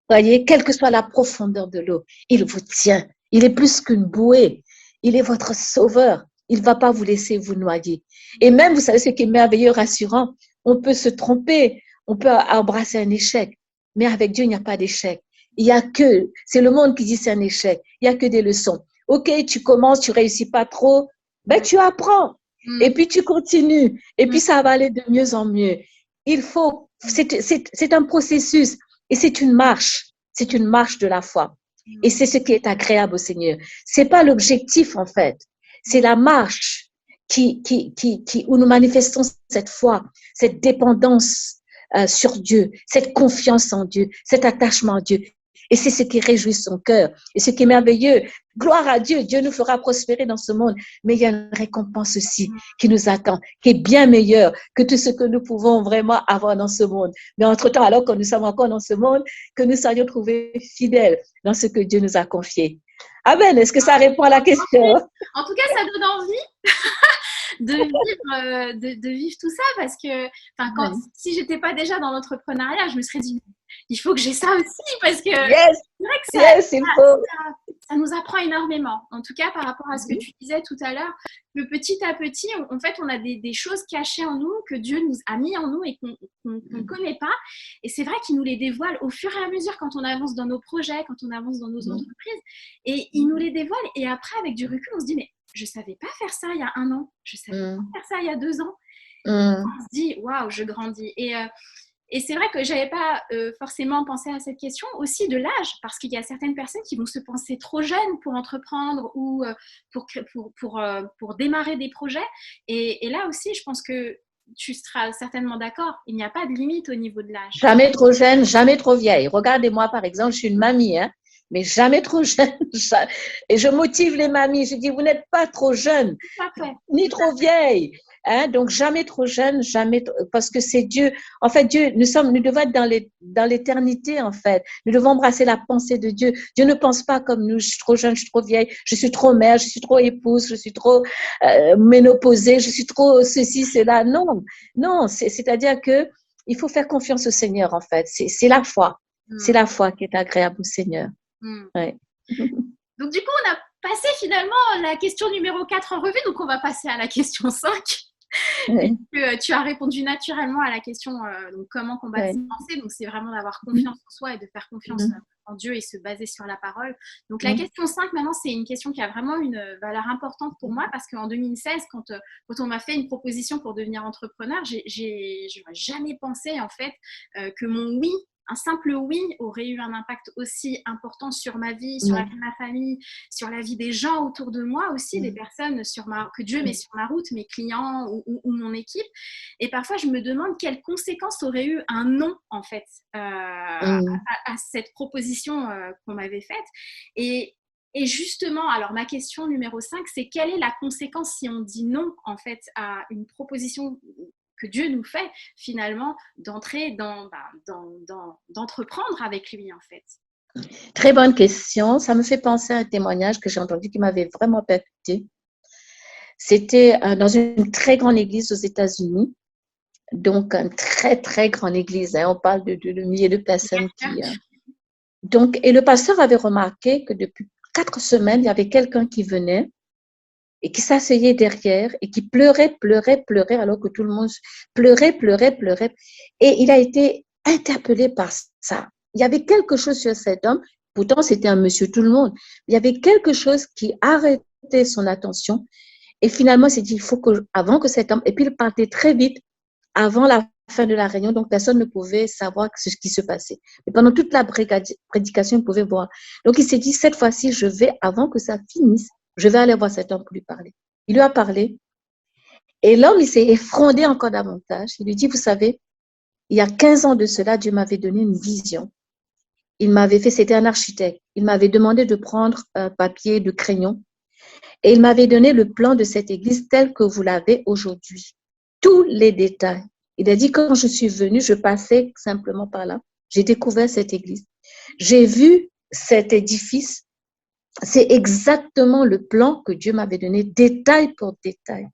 Voyez, quelle que soit la profondeur de l'eau, il vous tient. Il est plus qu'une bouée. Il est votre sauveur. Il ne va pas vous laisser vous noyer. Et même, vous savez, ce qui est merveilleux, rassurant, on peut se tromper, on peut embrasser un échec, mais avec Dieu, il n'y a pas d'échec. Il y a que, c'est le monde qui dit c'est un échec, il n'y a que des leçons. Ok, tu commences, tu réussis pas trop, ben tu apprends, et puis tu continues, et puis ça va aller de mieux en mieux. Il faut, c'est un processus, et c'est une marche de la foi. Et c'est ce qui est agréable au Seigneur. C'est pas l'objectif, en fait. C'est la marche où nous manifestons cette foi, cette dépendance sur Dieu, cette confiance en Dieu, cet attachement à Dieu. Et c'est ce qui réjouit son cœur. Et ce qui est merveilleux, gloire à Dieu, Dieu nous fera prospérer dans ce monde. Mais il y a une récompense aussi qui nous attend, qui est bien meilleure que tout ce que nous pouvons vraiment avoir dans ce monde. Mais entre-temps, alors que nous sommes encore dans ce monde, que nous soyons trouvés fidèles dans ce que Dieu nous a confié. Amen. Est-ce que ça répond à la question? En tout cas, ça donne envie de vivre tout ça parce que si j'étais pas déjà dans l'entrepreneuriat, je me serais dit il faut que j'ai ça aussi parce que c'est vrai que ça nous apprend énormément. En tout cas, par rapport à ce que tu disais tout à l'heure, que petit à petit, en fait, on a des choses cachées en nous que Dieu nous a mis en nous et qu'on ne connaît pas. Et c'est vrai qu'il nous les dévoile au fur et à mesure quand on avance dans nos projets, quand on avance dans nos entreprises. Et il nous les dévoile. Et après, avec du recul, on se dit, mais je ne savais pas faire ça il y a 1 an. Je ne savais pas faire ça il y a 2 ans. On se dit, waouh, je grandis. Et c'est vrai que je n'avais pas forcément pensé à cette question aussi de l'âge, parce qu'il y a certaines personnes qui vont se penser trop jeunes pour entreprendre ou pour démarrer des projets. Et là aussi, je pense que tu seras certainement d'accord, il n'y a pas de limite au niveau de l'âge. Jamais trop jeune, jamais trop vieille. Regardez-moi, par exemple, je suis une mamie, hein, mais jamais trop jeune. Et je motive les mamies. Je dis, vous n'êtes pas trop jeune, ni trop vieille. Hein, donc jamais trop jeune, parce que c'est Dieu. En fait, Dieu, nous devons être dans l'éternité, en fait. Nous devons embrasser la pensée de Dieu. Dieu ne pense pas comme nous. Je suis trop jeune, je suis trop vieille, je suis trop mère, je suis trop épouse, je suis trop ménopausée, je suis trop ceci, cela. Non, non. C'est-à-dire que il faut faire confiance au Seigneur, en fait. C'est la foi. C'est la foi qui est agréable au Seigneur. Ouais. Donc du coup, on a passé finalement la question numéro 4 en revue. Donc on va passer à la question 5. Tu as répondu naturellement à la question donc comment combattre ses pensées. Donc c'est vraiment d'avoir confiance en soi et de faire confiance en Dieu et se baser sur la parole. Donc la question 5 maintenant, c'est une question qui a vraiment une valeur importante pour moi parce qu'en 2016 quand on m'a fait une proposition pour devenir entrepreneur, je n'aurais jamais pensé en fait que mon oui, un simple oui aurait eu un impact aussi important sur ma vie, sur la vie de ma famille, sur la vie des gens autour de moi aussi, des personnes que Dieu met sur ma route, mes clients ou mon équipe. Et parfois, je me demande quelles conséquences aurait eu un non, en fait, à cette proposition qu'on m'avait faite. Et justement, alors ma question numéro 5, c'est quelle est la conséquence si on dit non, en fait, à une proposition que Dieu nous fait finalement d'entrer d'entreprendre avec lui en fait. Très bonne question. Ça me fait penser à un témoignage que j'ai entendu qui m'avait vraiment percuté. C'était dans une très grande église aux États-Unis. Donc, une très, très grande église. Hein. On parle de milliers de personnes Donc, et le pasteur avait remarqué que depuis 4 semaines, il y avait quelqu'un qui venait et qui s'asseyait derrière et qui pleurait alors que tout le monde pleurait. Et il a été interpellé par ça. Il y avait quelque chose sur cet homme Pourtant, c'était un monsieur tout le monde. Il y avait quelque chose qui arrêtait son attention. Et finalement, il s'est dit, il faut que, avant que cet homme, et puis il partait très vite avant la fin de la réunion, donc personne ne pouvait savoir ce qui se passait. Mais pendant toute la prédication, il pouvait voir. Donc il s'est dit, cette fois-ci, je vais, avant que ça finisse, je vais aller voir cet homme pour lui parler. Il lui a parlé. Et l'homme, il s'est effondré encore davantage. Il lui dit, vous savez, il y a 15 ans de cela, Dieu m'avait donné une vision. Il m'avait fait, c'était un architecte, il m'avait demandé de prendre un papier, de crayon, et il m'avait donné le plan de cette église tel que vous l'avez aujourd'hui. Tous les détails. Il a dit, quand je suis venue, je passais simplement par là. J'ai découvert cette église. J'ai vu cet édifice. C'est exactement le plan que Dieu m'avait donné, détail pour détail.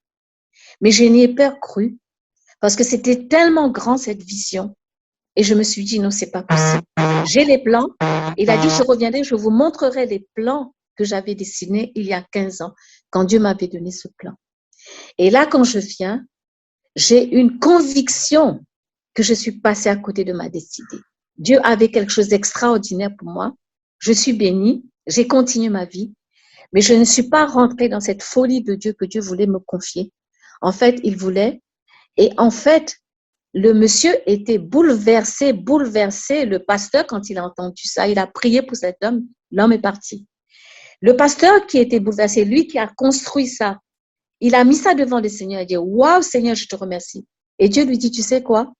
Mais je n'y ai pas cru parce que c'était tellement grand cette vision. Et je me suis dit, non, c'est pas possible. J'ai les plans. Il a dit, je reviendrai, je vous montrerai les plans que j'avais dessinés il y a 15 ans, quand Dieu m'avait donné ce plan. Et là, quand je viens, j'ai une conviction que je suis passée à côté de ma destinée. Dieu avait quelque chose d'extraordinaire pour moi. Je suis bénie, j'ai continué ma vie, mais je ne suis pas rentrée dans cette folie de Dieu que Dieu voulait me confier. En fait, il voulait, et en fait, le monsieur était bouleversé. Le pasteur, quand il a entendu ça, il a prié pour cet homme. L'homme est parti. Le pasteur qui était bouleversé, lui qui a construit ça, il a mis ça devant le Seigneur et dit, waouh Seigneur, je te remercie. Et Dieu lui dit, tu sais quoi?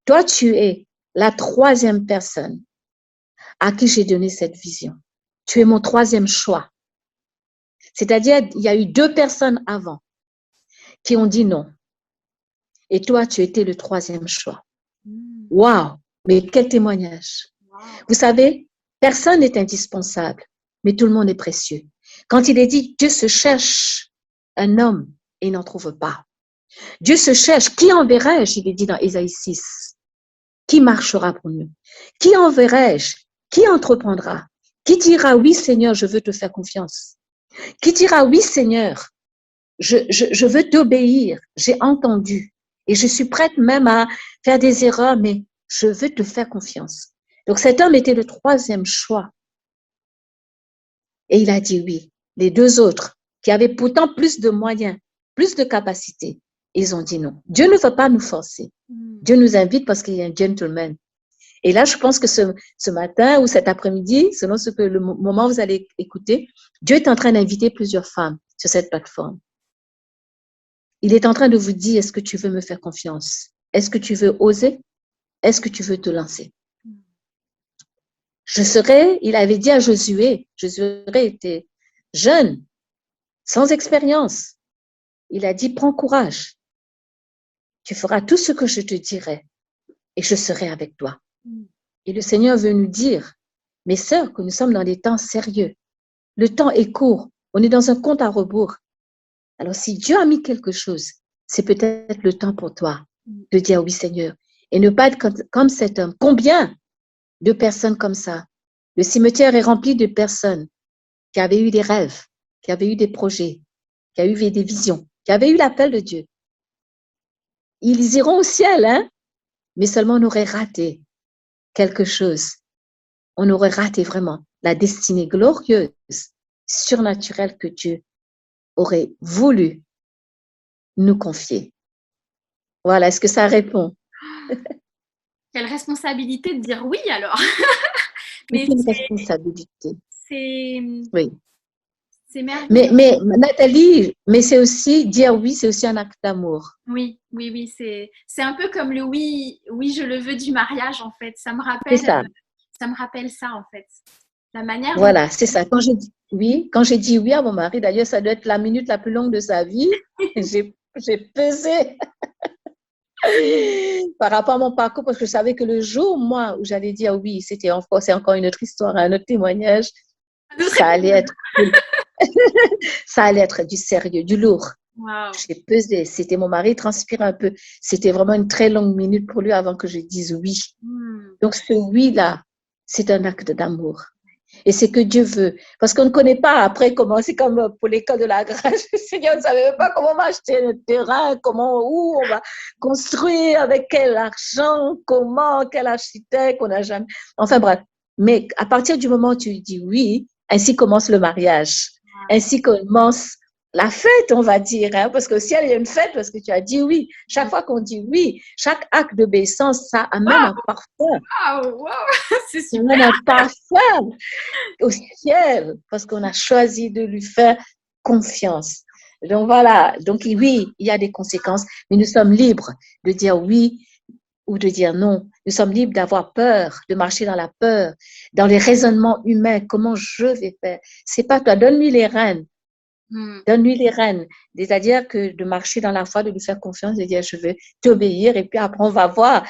Toi, tu es la 3e personne à qui j'ai donné cette vision. Tu es mon 3e choix. C'est-à-dire, il y a eu 2 personnes avant qui ont dit non. Et toi, tu étais le 3e choix. Waouh! Mais quel témoignage! Vous savez, personne n'est indispensable, mais tout le monde est précieux. Quand il est dit, Dieu se cherche un homme et il n'en trouve pas. Dieu se cherche, qui enverrai-je? Il est dit dans Ésaïe 6. Qui marchera pour nous? Qui enverrai-je? Qui entreprendra? Qui dira, oui Seigneur, je veux te faire confiance? Qui dira, oui Seigneur, je veux t'obéir, j'ai entendu et je suis prête même à faire des erreurs, mais je veux te faire confiance. Donc cet homme était le 3e choix. Et il a dit oui. Les 2 autres, qui avaient pourtant plus de moyens, plus de capacités, ils ont dit non. Dieu ne veut pas nous forcer. Dieu nous invite parce qu'il est un gentleman. Et là, je pense que ce matin ou cet après-midi, selon ce que le moment où vous allez écouter, Dieu est en train d'inviter plusieurs femmes sur cette plateforme. Il est en train de vous dire, est-ce que tu veux me faire confiance? Est-ce que tu veux oser? Est-ce que tu veux te lancer? Il avait dit à Josué était jeune, sans expérience. Il a dit, prends courage. Tu feras tout ce que je te dirai et je serai avec toi. Et le Seigneur veut nous dire, mes sœurs, que nous sommes dans des temps sérieux. Le temps est court. On est dans un compte à rebours. Alors, si Dieu a mis quelque chose, c'est peut-être le temps pour toi de dire oui, Seigneur. Et ne pas être comme cet homme. Combien de personnes comme ça? Le cimetière est rempli de personnes qui avaient eu des rêves, qui avaient eu des projets, qui avaient eu des visions, qui avaient eu l'appel de Dieu. Ils iront au ciel, hein? Mais seulement on aurait raté quelque chose. On aurait raté vraiment la destinée glorieuse, surnaturelle que Dieu aurait voulu nous confier. Voilà, est-ce que ça répond? Quelle responsabilité de dire oui alors. C'est une responsabilité. Oui. C'est merveilleux. Mais Nathalie, mais c'est aussi, dire oui, c'est aussi un acte d'amour. Oui, c'est un peu comme le oui, je le veux du mariage en fait. Ça me rappelle ça en fait. La manière. Voilà, c'est ça. Quand j'ai dit oui à mon mari, d'ailleurs, ça doit être la minute la plus longue de sa vie. J'ai pesé par rapport à mon parcours parce que je savais que le jour, moi, où j'allais dire oui, c'est encore une autre histoire, un autre témoignage. Ça allait être du sérieux, du lourd. Wow. J'ai pesé. C'était mon mari transpirait un peu. C'était vraiment une très longue minute pour lui avant que je dise oui. Donc, ce oui-là, c'est un acte d'amour. Et c'est que Dieu veut. Parce qu'on ne connaît pas après comment, c'est comme pour l'école de la grâce. Le Seigneur ne savait même pas comment on va acheter un terrain, où on va construire, avec quel argent, quel architecte, on n'a jamais. Enfin bref, Mais à partir du moment où tu dis oui, ainsi commence le mariage. Ainsi commence la fête, on va dire, hein, parce que si elle est une fête, parce que tu as dit oui. Chaque fois qu'on dit oui, chaque acte d'obéissance, ça amène un parfum. Wow, c'est Ça super. amène un parfum au ciel, parce qu'on a choisi de lui faire confiance. Donc voilà, donc oui, il y a des conséquences, mais nous sommes libres de dire oui ou de dire non. Nous sommes libres d'avoir peur, de marcher dans la peur, dans les raisonnements humains. Comment je vais faire? C'est pas toi. Donne-lui les rênes. Donne-lui les rênes. C'est-à-dire que de marcher dans la foi, de lui faire confiance, de dire je vais t'obéir et puis après on va voir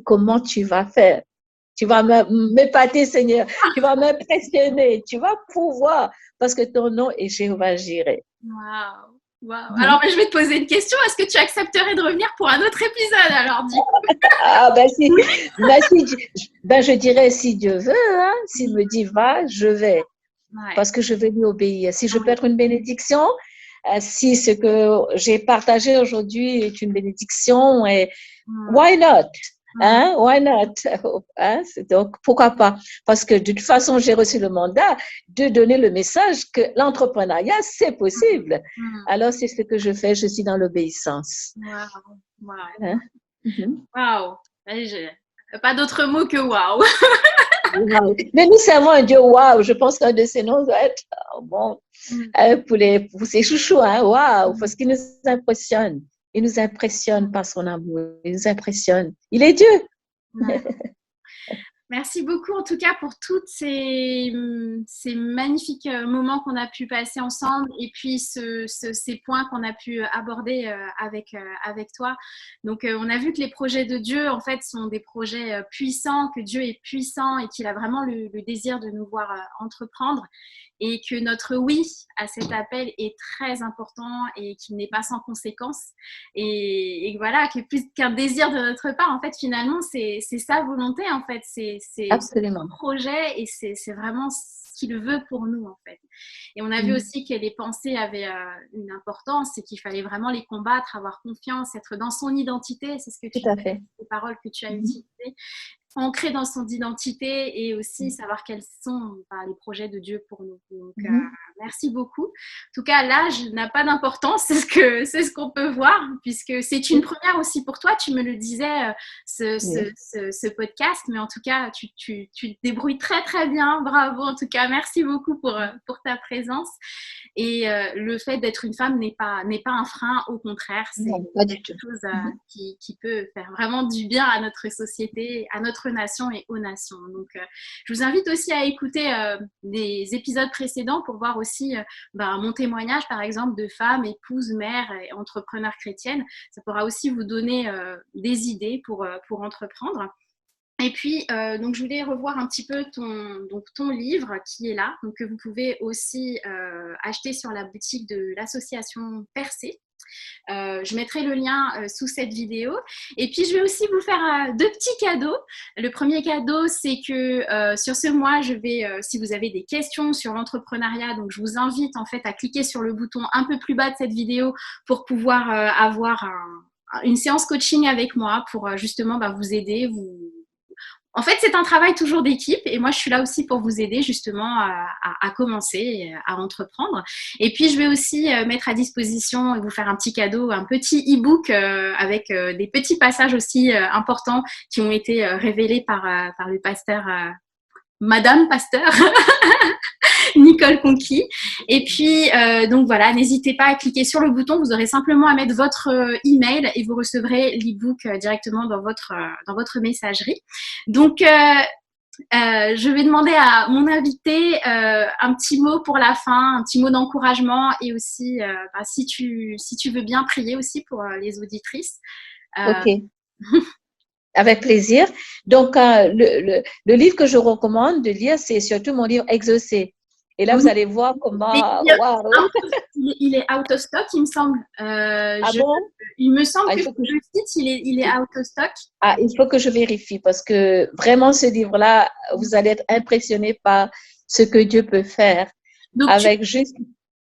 comment tu vas faire. Tu vas m'épater, Seigneur. Tu vas m'impressionner. Tu vas pouvoir parce que ton nom est Jéhovah Jireh. Wow. Wow. Alors, je vais te poser une question. Est-ce que tu accepterais de revenir pour un autre épisode alors, dis. Ah, je dirais si Dieu veut, hein, s'il me dit va, je vais. Ouais. Parce que je vais lui obéir. Si je peux être une bénédiction, si ce que j'ai partagé aujourd'hui est une bénédiction, et why not? Hein? Why not? Hein? Donc, pourquoi pas? Parce que de toute façon, j'ai reçu le mandat de donner le message que l'entrepreneuriat, c'est possible. Alors, c'est ce que je fais. Je suis dans l'obéissance. Wow. Wow. Hein? Wow. Pas d'autre mot que wow. Wow. Mais nous servons un Dieu wow. Je pense qu'un de ces noms doit être bon pour ses chouchous. Hein? Wow. Parce qu'il nous impressionne. Il nous impressionne par son amour. Il nous impressionne. Il est Dieu. Ouais. Merci beaucoup en tout cas pour tous ces magnifiques moments qu'on a pu passer ensemble et puis ces points qu'on a pu aborder avec toi. Donc on a vu que les projets de Dieu en fait sont des projets puissants, que Dieu est puissant et qu'il a vraiment le désir de nous voir entreprendre. Et que notre oui à cet appel est très important et qu'il n'est pas sans conséquence. Et voilà, que plus qu'un désir de notre part, en fait, finalement, c'est sa volonté, en fait. C'est son projet et c'est vraiment ce qu'il veut pour nous, en fait. Et on a vu aussi que les pensées avaient une importance et qu'il fallait vraiment les combattre, avoir confiance, être dans son identité. C'est ce que tu as fait, les paroles que tu as utilisées. Ancré dans son identité et aussi savoir quels sont les projets de Dieu pour nous. Donc, merci beaucoup. En tout cas, l'âge n'a pas d'importance, c'est ce qu'on peut voir, puisque c'est une première aussi pour toi. Tu me le disais, ce podcast, mais en tout cas, tu te débrouilles très, très bien. Bravo, en tout cas, merci beaucoup pour ta présence. Et le fait d'être une femme n'est pas un frein, au contraire, c'est quelque chose qui peut faire vraiment du bien à notre société, à notre nation et aux nations. Donc, je vous invite aussi à écouter des épisodes précédents pour voir aussi mon témoignage, par exemple, de femme, épouse, mère et entrepreneur chrétienne. Ça pourra aussi vous donner des idées pour entreprendre. Et puis, donc je voulais revoir un petit peu ton livre qui est là, donc que vous pouvez aussi acheter sur la boutique de l'association Percé. Je mettrai le lien sous cette vidéo. Et puis, je vais aussi vous faire 2 petits cadeaux. Le premier cadeau, c'est que sur ce mois, je vais, si vous avez des questions sur l'entrepreneuriat, donc je vous invite en fait à cliquer sur le bouton un peu plus bas de cette vidéo pour pouvoir avoir une séance coaching avec moi pour justement vous aider, En fait, c'est un travail toujours d'équipe et moi, je suis là aussi pour vous aider justement à commencer, à entreprendre. Et puis, je vais aussi mettre à disposition et vous faire un petit cadeau, un petit e-book avec des petits passages aussi importants qui ont été révélés par le pasteur, Madame Pasteur. Nicole Conquis. Et puis, donc voilà, n'hésitez pas à cliquer sur le bouton. Vous aurez simplement à mettre votre email et vous recevrez l'e-book directement dans votre messagerie. Donc, je vais demander à mon invité un petit mot pour la fin, un petit mot d'encouragement et aussi, si tu veux bien prier aussi pour les auditrices. Ok. Avec plaisir. Donc, le livre que je recommande de lire, c'est surtout mon livre Exaucé. Et là, vous allez voir comment… Il est out of stock, il me semble. Bon? Il me semble que le site, il est out of stock. Ah, il faut que je vérifie parce que vraiment, ce livre-là, vous allez être impressionné par ce que Dieu peut faire. Donc,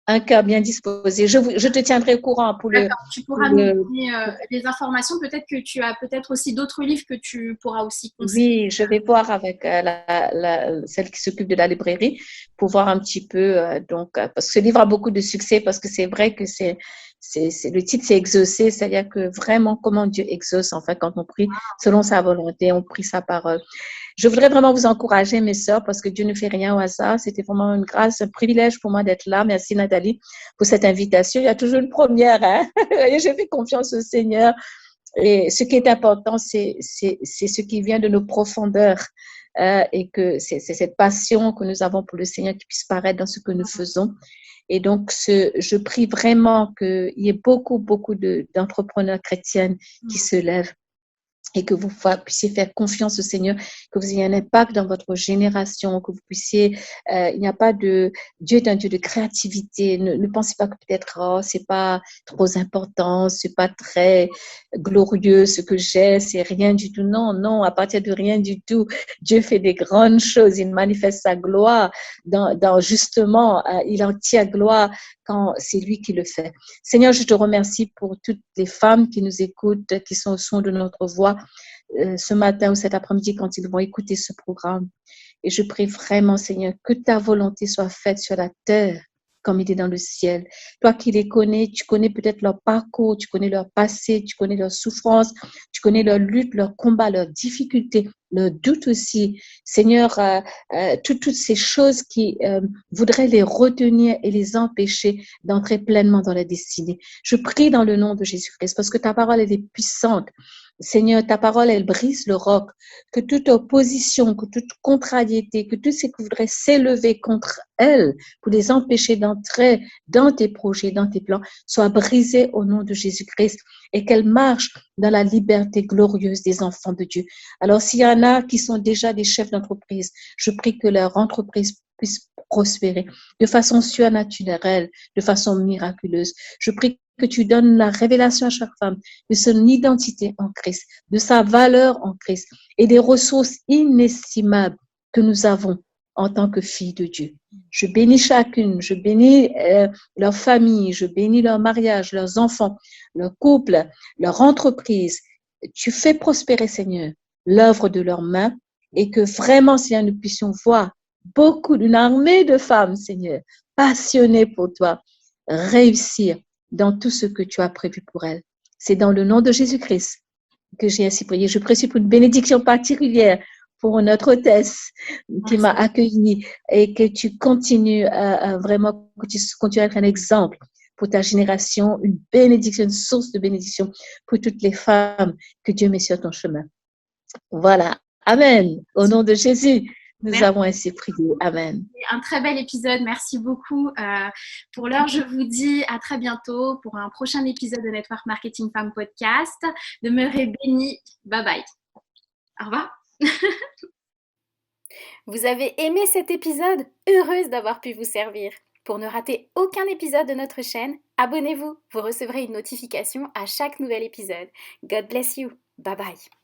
un cœur bien disposé. Je te tiendrai au courant pour D'accord, tu pour pourras nous le, donner les informations. Peut-être que tu as peut-être aussi d'autres livres que tu pourras aussi conseiller. oui, je vais voir avec celle qui s'occupe de la librairie pour voir un petit peu, parce que ce livre a beaucoup de succès, parce que c'est vrai que le titre, c'est exaucer, c'est-à-dire que vraiment comment Dieu exauce, en fait, quand on prie selon sa volonté, on prie sa parole. Je voudrais vraiment vous encourager, mes sœurs, parce que Dieu ne fait rien au hasard. C'était vraiment une grâce, un privilège pour moi d'être là. Merci, Nathalie, pour cette invitation. Il y a toujours une première, hein. Et j'ai fait confiance au Seigneur. Et ce qui est important, c'est ce qui vient de nos profondeurs, et que c'est cette passion que nous avons pour le Seigneur qui puisse paraître dans ce que nous faisons. Et donc, je prie vraiment qu'il y ait beaucoup, beaucoup d'entrepreneurs chrétiennes qui se lèvent et que vous puissiez faire confiance au Seigneur, que vous ayez un impact dans votre génération, que vous puissiez, il n'y a pas de, Dieu est un Dieu de créativité. Ne pensez pas que peut-être, oh, c'est pas trop important, c'est pas très glorieux ce que j'ai, c'est rien du tout. Non, non, à partir de rien du tout, Dieu fait des grandes choses, il manifeste sa gloire dans justement, il en tire gloire quand c'est lui qui le fait. Seigneur, je te remercie pour toutes les femmes qui nous écoutent, qui sont au son de notre voix ce matin ou cet après-midi quand ils vont écouter ce programme. Et je prie vraiment, Seigneur, que ta volonté soit faite sur la terre comme il est dans le ciel. Toi qui les connais, tu connais peut-être leur parcours, tu connais leur passé, tu connais leurs souffrances, tu connais leurs luttes, leurs combats, leurs difficultés, leurs doutes aussi. Seigneur, toutes ces choses qui voudraient les retenir et les empêcher d'entrer pleinement dans la destinée. Je prie dans le nom de Jésus-Christ parce que ta parole, elle est puissante. Seigneur, ta parole, elle brise le roc. Que toute opposition, que toute contrariété, que tout ce qui voudrait s'élever contre elle pour les empêcher d'entrer dans tes projets, dans tes plans, soit brisé au nom de Jésus-Christ et qu'elle marche dans la liberté glorieuse des enfants de Dieu. Alors, s'il y en a qui sont déjà des chefs d'entreprise, je prie que leur entreprise puisse prospérer de façon surnaturelle, de façon miraculeuse. Je prie que tu donnes la révélation à chaque femme de son identité en Christ, de sa valeur en Christ et des ressources inestimables que nous avons en tant que filles de Dieu. Je bénis chacune, je bénis leur famille, je bénis leur mariage, leurs enfants, leur couple, leur entreprise. Tu fais prospérer, Seigneur, l'œuvre de leurs mains et que vraiment, Seigneur, nous puissions voir une armée de femmes, Seigneur, passionnées pour toi, réussir dans tout ce que tu as prévu pour elles. C'est dans le nom de Jésus-Christ que j'ai ainsi prié. Je prie pour une bénédiction particulière pour notre hôtesse qui m'a accueillie et que tu continues vraiment, que tu continues à être un exemple pour ta génération, une bénédiction, une source de bénédiction pour toutes les femmes que Dieu met sur ton chemin. Voilà. Amen. Au nom de Jésus, nous avons ainsi prié. Amen. Un très bel épisode. Merci beaucoup. Pour l'heure, je vous dis à très bientôt pour un prochain épisode de Network Marketing Femme Podcast. Demeurez bénis. Bye bye. Au revoir. Vous avez aimé cet épisode? Heureuse d'avoir pu vous servir. Pour ne rater aucun épisode de notre chaîne, abonnez-vous. Vous recevrez une notification à chaque nouvel épisode. God bless you. Bye bye.